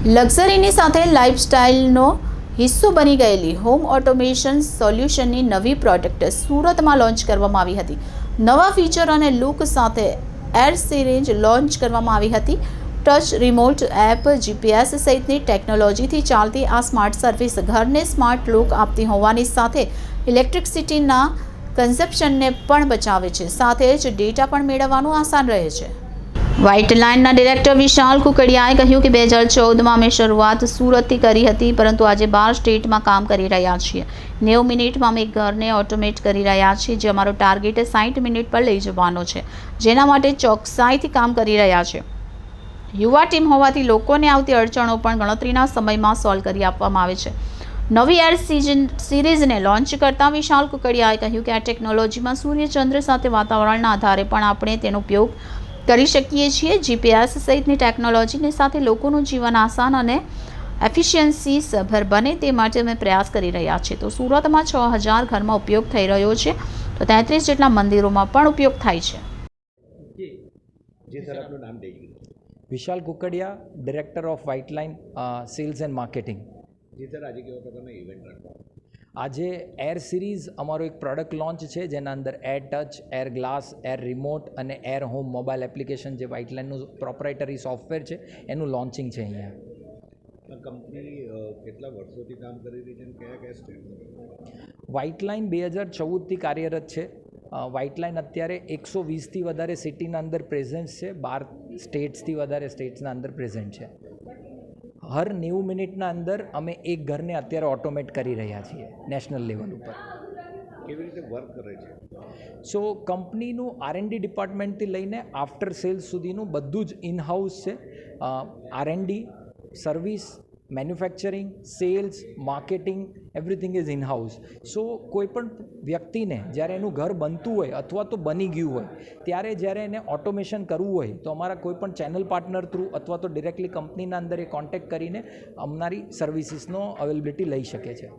લક્ઝરીની સાથે લાઇફસ્ટાઇલનો હિસ્સો બની ગયેલી હોમ ઓટોમેશન સોલ્યુશનની નવી પ્રોડક્ટ સુરતમાં લોન્ચ કરવામાં આવી હતી. નવા ફીચર અને લુક સાથે એર સિરીઝ લોન્ચ કરવામાં આવી હતી. ટચ રિમોટ એપ, જીપીએસ સહિતની ટેકનોલોજીથી ચાલતી આ સ્માર્ટ સર્વિસ ઘરને સ્માર્ટ લુક આપતી હોવાની સાથે ઇલેક્ટ્રિસિટીના કન્ઝપ્શનને પણ બચાવે છે. સાથે જ ડેટા પણ મેળવવાનું આસાન રહે છે. વ્હાઇટ લાઇનના ડિરેક્ટર વિશાલ કુકડિયાએ કહ્યું કે 2014માં અમે શરૂઆત સુરતથી કરી હતી, પરંતુ આજે 12 સ્ટેટમાં કામ કરી રહ્યા છીએ. 90 મિનિટમાં અમે ઘરને ઓટોમેટ કરી રહ્યા છીએ, જે અમારો ટાર્ગેટ 60 મિનિટ પર લઈ જવાનો છે, જેના માટે ચોકસાઈથી કામ કરી રહ્યા છે. યુવા ટીમ હોવાથી લોકોને આવતી અડચણો પણ ગણતરીના સમયમાં સોલ્વ કરી આપવામાં આવે છે. નવી એર સિરીઝને લોન્ચ કરતા વિશાલ કુકડિયાએ કહ્યું કે આ ટેકનોલોજીમાં સૂર્ય, ચંદ્ર સાથે વાતાવરણના આધારે પણ આપણે તેનો ઉપયોગ કરી શકીએ છીએ. જીપીએસ સહિતની ટેકનોલોજીની સાથે લોકોનું જીવન આસાન અને એફિશિયન્સી સભર બને તે માટે અમે પ્રયાસ કરી રહ્યા છીએ. તો સુરતમાં 6000 ઘરમાં ઉપયોગ થઈ રહ્યો છે, તો 33 જેટલા મંદિરોમાં પણ ઉપયોગ થાય છે. Vishal Kukadiya, director of White Line sales and marketing. જી સર, આજે કેવો પ્રકારનો ઇવેન્ટ રાખો? આજે એર સિરીઝ અમારો એક પ્રોડક્ટ લોન્ચ છે, જેના અંદર air touch, air glass, air remote અને એર હોમ મોબાઈલ એપ્લિકેશન, જે વ્હાઇટ લાઇનનું પ્રોપરાઇટરી સોફ્ટવેર છે, એનું લોન્ચિંગ છે અહીંયા. કંપની કેટલા વર્ષોથી કામ કરી રહી છે અને કયા સ્ટેટમાં? વ્હાઇટ લાઇન 2014થી કાર્યરત છે. વ્હાઇટ લાઇન અત્યારે 120થી વધારે સિટીના અંદર પ્રેઝન્ટ છે, 12 સ્ટેટ્સથી વધારે સ્ટેટ્સના અંદર પ્રેઝન્ટ છે. હર 90 મિનિટના અંદર અમે એક ઘરને અત્યારે ઓટોમેટ કરી રહ્યા છીએ નેશનલ લેવલ ઉપર. કેવી રીતે વર્ક કરે છે? સો કંપનીનું R&D ડિપાર્ટમેન્ટથી લઈને આફ્ટર સેલ્સ સુધીનું બધું જ ઇનહાઉસ છે. R&D, service, manufacturing, sales, marketing, everything is inhouse. So કોઈપણ વ્યક્તિને જ્યારે એનું ઘર બનતું હોય અથવા તો બની ગયું હોય, ત્યારે જ્યારે એને ઓટોમેશન કરવું હોય તો અમારા કોઈપણ ચેનલ પાર્ટનર થ્રુ અથવા તો ડિરેક્ટલી કંપનીના અંદર એ કોન્ટેક્ટ કરીને અમારી સર્વિસીસનો અવેલેબિલિટી લઈ શકે છે.